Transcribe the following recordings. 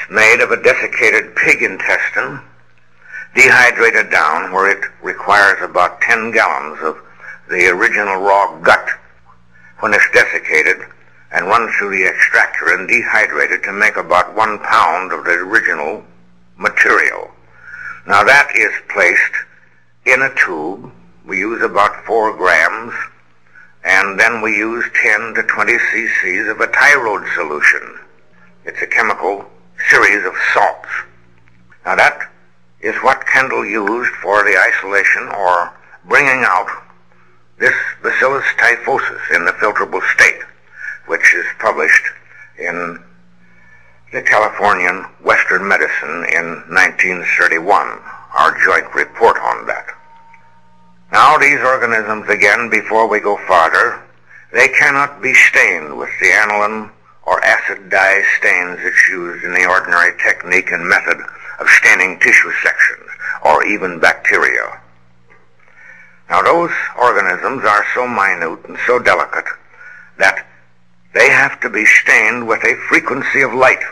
made of a desiccated pig intestine, dehydrated down where it requires about 10 gallons of the original raw gut when it's desiccated, and run through the extractor and dehydrated to make about 1 pound of the original material. Now that is placed in a tube. We use about 4 grams, and then we use 10 to 20 cc's of a tyrode solution. It's a chemical series of salts. Now that is what Kendall used for the isolation or bringing out this Bacillus typhosus in the filterable state, which is published in the Californian Western Medicine in 1931, our joint report on that. Now these organisms, again, before we go farther, they cannot be stained with the aniline or acid dye stains that's used in the ordinary technique and method of staining tissue sections or even bacteria. Now those organisms are so minute and so delicate that they have to be stained with a frequency of light.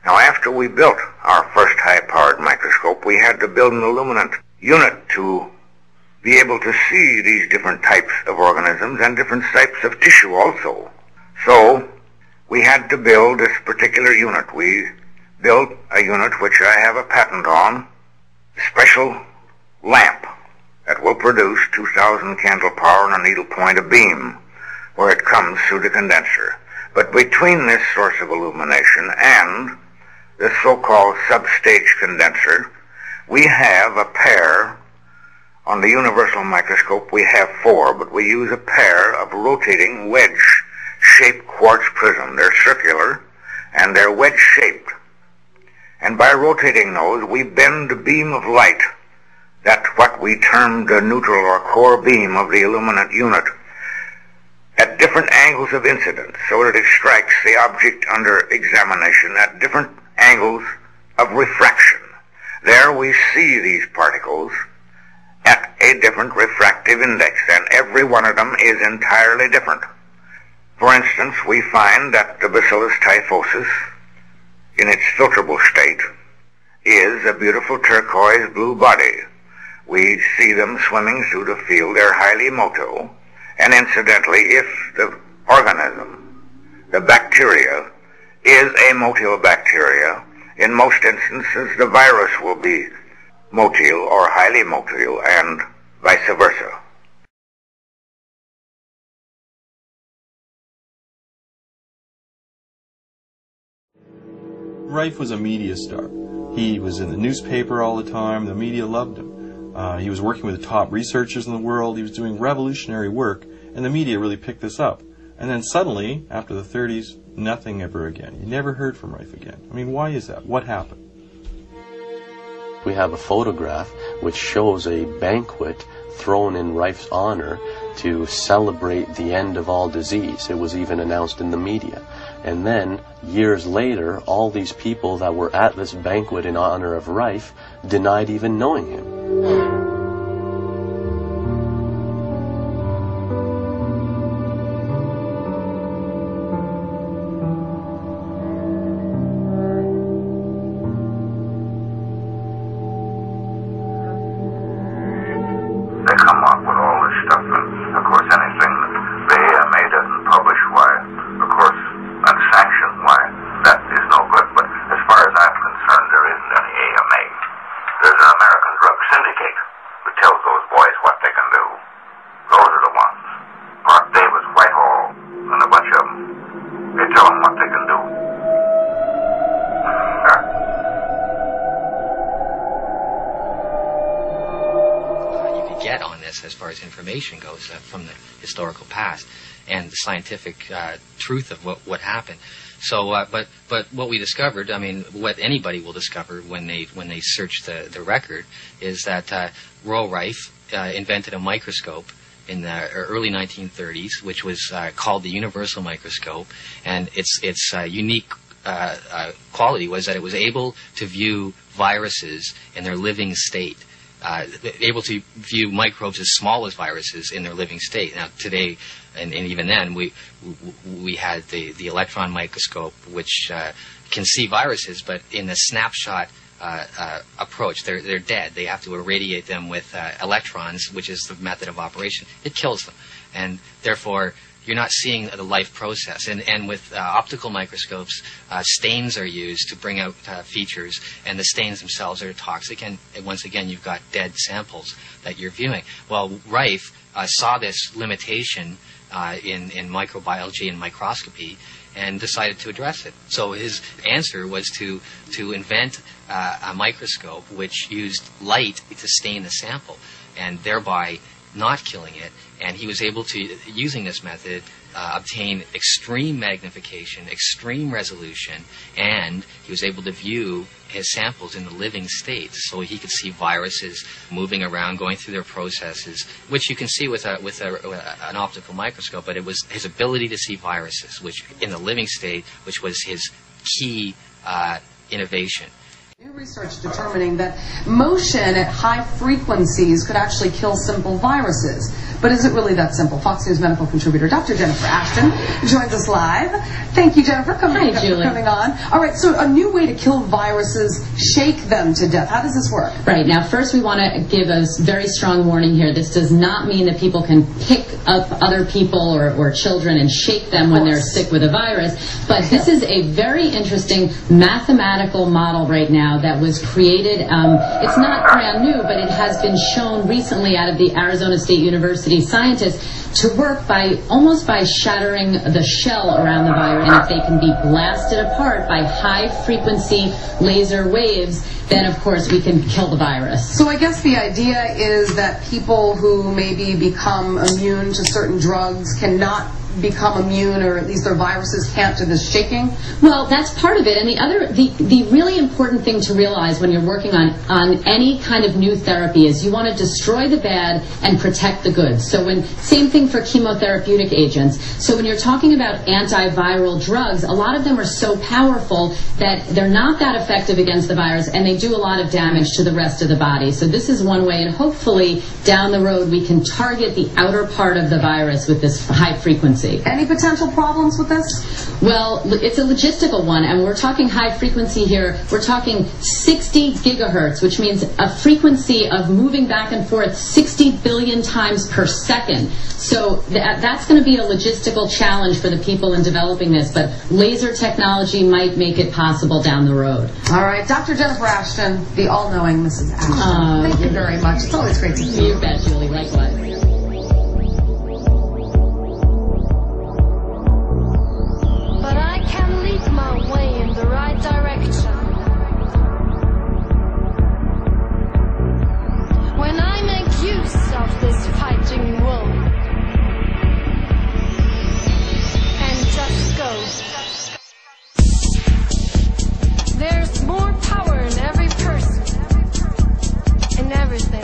Now after we built our first high-powered microscope, we had to build an illuminant unit to be able to see these different types of organisms and different types of tissue also. So we had to build this particular unit. We built a unit which I have a patent on, a special lamp that will produce 2,000 candle power and a needle point of beam where it comes through the condenser. But between this source of illumination and the so-called substage condenser, we have a pair. On the universal microscope we have 4, but we use a pair of rotating wedge-shaped quartz prism. They're circular and they're wedge-shaped. And by rotating those, we bend the beam of light, that what we term the neutral or core beam of the illuminant unit, at different angles of incidence, so that it strikes the object under examination at different angles of refraction. There we see these particles at a different refractive index, and every one of them is entirely different. For instance, we find that the Bacillus typhosus, in its filterable state, is a beautiful turquoise blue body. We see them swimming through the field. They're highly motile, and incidentally, if the organism, the bacteria, is a motile bacteria, in most instances the virus will be motile or highly motile, and vice versa. Rife was a media star. He was in the newspaper all the time. The media loved him. He was working with the top researchers in the world. He was doing revolutionary work, and the media really picked this up. And then suddenly, after the 30s, nothing ever again. You never heard from Rife again. I mean, why is that? What happened? We have a photograph which shows a banquet thrown in Rife's honor to celebrate the end of all disease. It was even announced in the media. And then, years later, all these people that were at this banquet in honor of Rife denied even knowing him. They come up with all this stuff, and of course anything that the AMA doesn't publish, why, of course, unsanctioned, why, that is no good. But as far as I'm concerned, there isn't any AMA. There's an American Drug Syndicate that tells those boys what they can do. Those are the ones. Mark Davis, Whitehall, and a bunch of them. They tell them what they can do. Get on this as far as information goes from the historical past and the scientific truth of what happened. So, but what we discovered, I mean, what anybody will discover when they search the record, is that Royal Rife invented a microscope in the early 1930s, which was called the universal microscope, and its unique quality was that it was able to view viruses in their living state. able to view microbes as small as viruses in their living state. Now today, and even then, we had the electron microscope, which can see viruses, but in a snapshot approach. They're dead. They have to irradiate them with electrons, which is the method of operation. It kills them, and therefore you're not seeing the life process. And with optical microscopes, stains are used to bring out features, and the stains themselves are toxic. And once again, you've got dead samples that you're viewing. Well, Rife saw this limitation in microbiology and microscopy, and decided to address it. So his answer was to invent a microscope which used light to stain the sample, and thereby not killing it. And he was able to, using this method, obtain extreme magnification, extreme resolution, and he was able to view his samples in the living state, so he could see viruses moving around, going through their processes, which you can see with an optical microscope. But it was his ability to see viruses, which in the living state, which was his key innovation. New research determining that motion at high frequencies could actually kill simple viruses. But is it really that simple? Fox News medical contributor Dr. Jennifer Ashton joins us live. Thank you, Jennifer, for coming on. All right, so a new way to kill viruses, shake them to death. How does this work? Right. Now, first we want to give a very strong warning here. This does not mean that people can pick up other people or children and shake them when they're sick with a virus. But this is a very interesting mathematical model right now that was created. It's not brand new, but it has been shown recently out of the Arizona State University scientists to work by almost by shattering the shell around the virus. And if they can be blasted apart by high frequency laser waves, then of course we can kill the virus. So I guess the idea is that people who maybe become immune to certain drugs cannot become immune, or at least their viruses can't, to this shaking? Well, that's part of it. And the really important thing to realize when you're working on any kind of new therapy is you want to destroy the bad and protect the good. So same thing for chemotherapeutic agents. So when you're talking about antiviral drugs, a lot of them are so powerful that they're not that effective against the virus, and they do a lot of damage to the rest of the body. So this is one way, and hopefully down the road we can target the outer part of the virus with this high frequency. Any potential problems with this? Well, it's a logistical one, and we're talking high frequency here. We're talking 60 gigahertz, which means a frequency of moving back and forth 60 billion times per second. So that's going to be a logistical challenge for the people in developing this, but laser technology might make it possible down the road. All right, Dr. Jennifer Ashton, the all-knowing Mrs. Ashton. Thank you very much. It's always great to see you. You bet, Julie. Likewise. This fighting wool and just go. There's more power in every person, in everything.